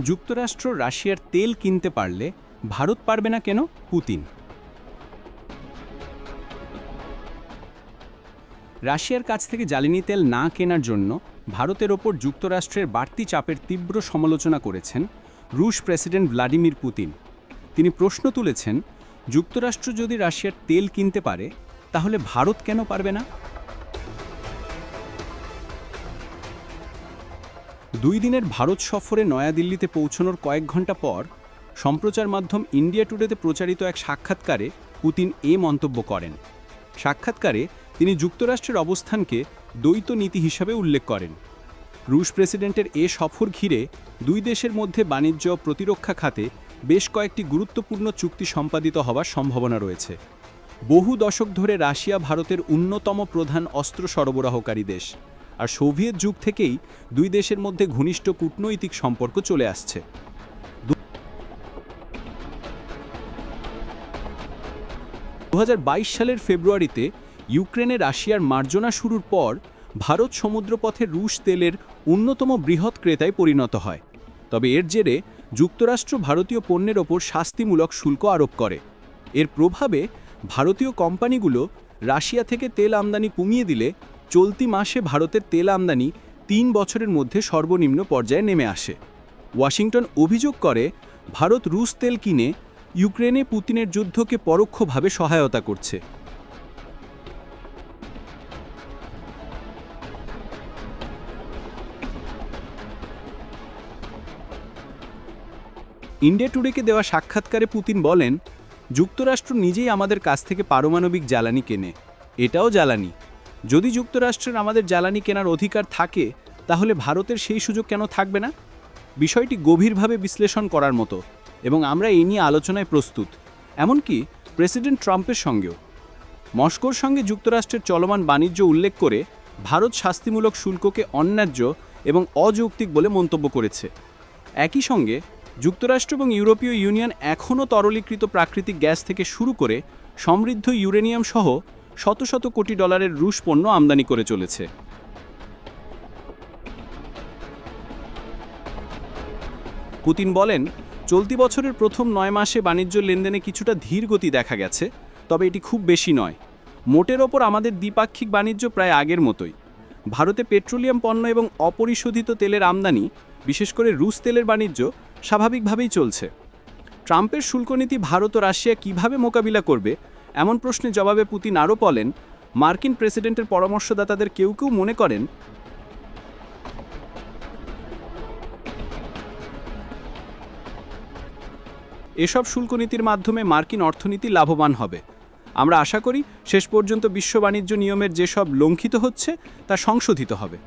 যুক্তরাষ্ট্র রাশিয়ার তেল কিনতে পারলে ভারত পারবে না কেন? পুতিন। রাশিয়ার কাছ থেকে জ্বালানি তেল না কেনার জন্য ভারতের ওপর যুক্তরাষ্ট্রের বাড়তি চাপের তীব্র সমালোচনা করেছেন রুশ প্রেসিডেন্ট ভ্লাদিমির পুতিন। তিনি প্রশ্ন তুলেছেন, যুক্তরাষ্ট্র যদি রাশিয়ার তেল কিনতে পারে তাহলে ভারত কেন পারবে না? 2 দিনের ভারত সফরে নয়াদিল্লিতে পৌঁছানোর কয়েক ঘন্টা পর সম্প্রচার মাধ্যম ইন্ডিয়া টুডেতে প্রচারিত এক সাক্ষাৎকারে পুতিন এ মন্তব্য করেন। সাক্ষাৎকারে তিনি যুক্তরাষ্ট্রের অবস্থানকে দ্বৈত নীতি হিসাবে উল্লেখ করেন। রুশ প্রেসিডেন্টের এ সফর ঘিরে দুই দেশের মধ্যে বাণিজ্য ও প্রতিরক্ষা খাতে বেশ কয়েকটি গুরুত্বপূর্ণ চুক্তি সম্পাদিত হওয়ার সম্ভাবনা রয়েছে। বহু দশক ধরে রাশিয়া ভারতের অন্যতম প্রধান অস্ত্র সরবরাহকারী দেশ, আর সোভিয়েত যুগ থেকেই দুই দেশের মধ্যে ঘনিষ্ঠ কূটনৈতিক সম্পর্ক চলে আসছে। 2022 সালের ফেব্রুয়ারিতে ইউক্রেনে রাশিয়ার মার্জনা শুরুর পর ভারত সমুদ্রপথে রুশ তেলের অন্যতম বৃহৎ ক্রেতায় পরিণত হয়। তবে এর জেরে যুক্তরাষ্ট্র ভারতীয় পণ্যের ওপর শাস্তিমূলক শুল্ক আরোপ করে। এর প্রভাবে ভারতীয় কোম্পানিগুলো রাশিয়া থেকে তেল আমদানি কমিয়ে দিলে চলতি মাসে ভারতের তেল আমদানি 3 বছরের মধ্যে সর্বনিম্ন পর্যায়ে নেমে আসে। ওয়াশিংটন অভিযোগ করে, ভারত রুশ তেল কিনে ইউক্রেনে পুতিনের যুদ্ধকে পরোক্ষভাবে সহায়তা করছে। ইন্ডিয়া টুডেকে দেওয়া সাক্ষাৎকারে পুতিন বলেন, যুক্তরাষ্ট্র নিজেই আমাদের কাছ থেকে পারমাণবিক জ্বালানি কেনে, এটাও জ্বালানি। যদি যুক্তরাষ্ট্রের আমাদের জ্বালানি কেনার অধিকার থাকে তাহলে ভারতের সেই সুযোগ কেন থাকবে না? বিষয়টি গভীরভাবে বিশ্লেষণ করার মতো, এবং আমরা এই নিয়ে আলোচনায় প্রস্তুত, এমনকি প্রেসিডেন্ট ট্রাম্পের সঙ্গেও। মস্কোর সঙ্গে যুক্তরাষ্ট্রের চলমান বাণিজ্য উল্লেখ করে ভারত শাস্তিমূলক শুল্ককে অন্যায্য এবং অযৌক্তিক বলে মন্তব্য করেছে। একই সঙ্গে যুক্তরাষ্ট্র এবং ইউরোপীয় ইউনিয়ন এখনও তরলীকৃত প্রাকৃতিক গ্যাস থেকে শুরু করে সমৃদ্ধ ইউরেনিয়াম সহ শত শত কোটি ডলারের রুশ পণ্য আমদানি করে চলেছে। পুতিন বলেন, চলতি বছরের প্রথম 9 মাসে বাণিজ্য লেনদেনে কিছুটা ধীর গতি দেখা গেছে, তবে এটি খুব বেশি নয়। মোটের ওপর আমাদের দ্বিপাক্ষিক বাণিজ্য প্রায় আগের মতোই। ভারতে পেট্রোলিয়াম পণ্য এবং অপরিশোধিত তেলের আমদানি, বিশেষ করে রুশ তেলের বাণিজ্য স্বাভাবিকভাবেই চলছে। ট্রাম্পের শুল্কনীতি ভারত ও রাশিয়া কিভাবে মোকাবিলা করবে এমন প্রশ্নের জবাবে পুতিন আরও বলেন, মার্কিন প্রেসিডেন্টের পরামর্শদাতাদের কেউ কেউ মনে করেন এসব শুল্কনীতির মাধ্যমে মার্কিন অর্থনীতি লাভবান হবে। আমরা আশা করি শেষ পর্যন্ত বিশ্ব বাণিজ্য নিয়মের যেসব লঙ্ঘিত হচ্ছে তা সংশোধিত হবে।